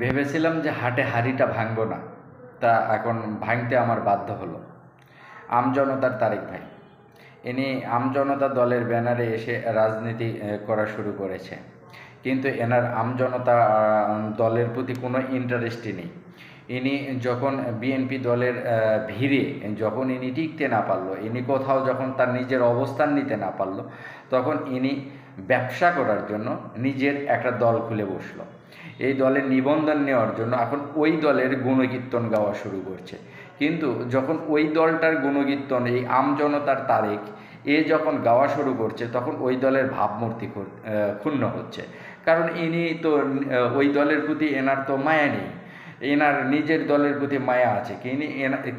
ভেবেছিলাম যে হাটে হাঁড়িটা ভাঙবো না, তা এখন ভাঙতে আমার বাধ্য হলো। আমজনতার তারেক ভাই, ইনি আমজনতা দলের ব্যানারে এসে রাজনীতি করা শুরু করেছে, কিন্তু এনার আমজনতা দলের প্রতি কোনো ইন্টারেস্টই নেই। ইনি যখন বিএনপি দলের ভিড়ে যখন ইনি টিকতে না পারলো, ইনি কোথাও যখন তার নিজের অবস্থান নিতে না পারলো, তখন ইনি ব্যবসা করার জন্য নিজের একটা দল খুলে বসলো। এই দলের নিবন্ধন নেওয়ার জন্য এখন ওই দলের গুণকীর্তন গাওয়া শুরু করছে। কিন্তু যখন ওই দলটার গুণকীর্তন এই আমজনতার তারেক যখন গাওয়া শুরু করছে, তখন ওই দলের ভাবমূর্তি ক্ষুণ্ণ হচ্ছে। কারণ ইনি তো ওই দলের প্রতি এনার তো মায়া নেই, এনার নিজের দলের প্রতি মায়া আছে।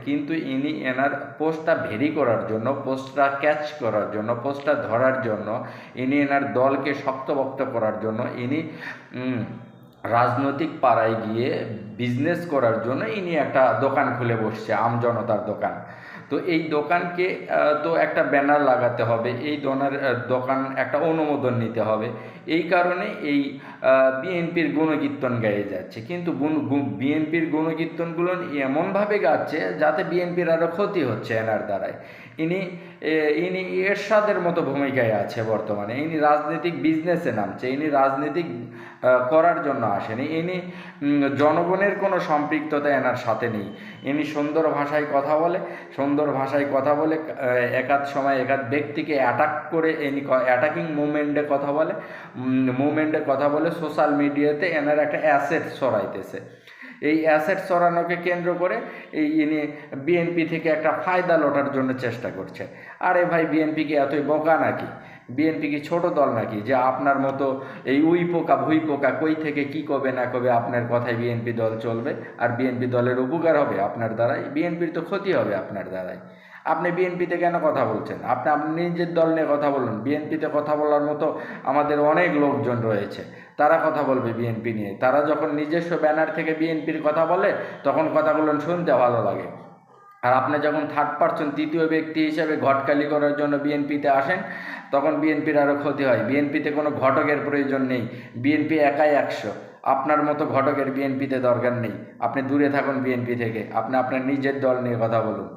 কিন্তু ইনি এনার পোস্টটা ভেরি করার জন্য, পোস্টটা ক্যাচ করার জন্য, পোস্টটা ধরার জন্য, ইনি এনার দলকে শক্তপোক্ত করার জন্য ইনি রাজনৈতিক পাড়ায় গিয়ে বিজনেস করার জন্য ইনি একটা দোকান খুলে বসছে, আমজনতার দোকান। তো এই দোকানকে তো একটা ব্যানার লাগাতে হবে, এই দোকান একটা অনুমোদন নিতে হবে। এই কারণে এই বিএনপির গুণকীর্তন গাইয়ে যাচ্ছে, কিন্তু বিএনপির গুণকীর্তনগুলো এমনভাবে গাচ্ছে যাতে বিএনপির আরও ক্ষতি হচ্ছে এনার দ্বারায়। ইনি ইনি এরশাদের মতো ভূমিকায় আছে বর্তমানে। ইনি রাজনৈতিক বিজনেসে নামছে, ইনি রাজনীতিক করার জন্য আসেনি। ইনি জনগণের কোনো সম্পৃক্ততা এনার সাথে নেই। ইনি সুন্দর ভাষায় কথা বলে, সুন্দর ভাষায় কথা বলে একাধ সময় একাধ ব্যক্তিকে অ্যাটাক করে ইনি অ্যাটাকিং মুভমেন্টে কথা বলে সোশ্যাল মিডিয়াতে এনার একটা অ্যাসেট ছড়াইতেছে। এই অ্যাসেট ছড়ানোকে কেন্দ্র করে ইনি বিএনপি থেকে একটা ফায়দা লোটার জন্য চেষ্টা করছে। আরে ভাই, বিএনপি কি এতই বোকা নাকি? বিএনপি কি ছোট দল নাকি যে আপনার মতো এই উই পোকা ভুই পোকা কই থেকে কি কবে না কবে আপনার কথায় বিএনপি দল চলবে আর বিএনপি দলের উপকার হবে আপনার দ্বারাই? বিএনপির তো ক্ষতি হবে আপনার দ্বারাই। আপনি বিএনপিতে কেন কথা বলছেন? আপনি নিজের দল নিয়ে কথা বলুন। বিএনপিতে কথা বলার মতো আমাদের অনেক লোকজন রয়েছে, তারা কথা বলবে বিএনপি নিয়ে। তারা যখন নিজস্ব ব্যানার থেকে বিএনপির কথা বলে, তখন কথাগুলো শুনতে ভালো লাগে। আর আপনি যখন থার্ড পারসন, তৃতীয় ব্যক্তি হিসেবে ঘটকালি করার জন্য বিএনপিতে আসেন, তখন বিএনপির আরও ক্ষতি হয়। বিএনপিতে কোনো ঘটকের প্রয়োজন নেই, বিএনপি একাই 100। আপনার মতো ঘটকের বিএনপিতে দরকার নেই। আপনি দূরে থাকুন বিএনপি থেকে, আপনি আপনার নিজের দল নিয়ে কথা বলুন।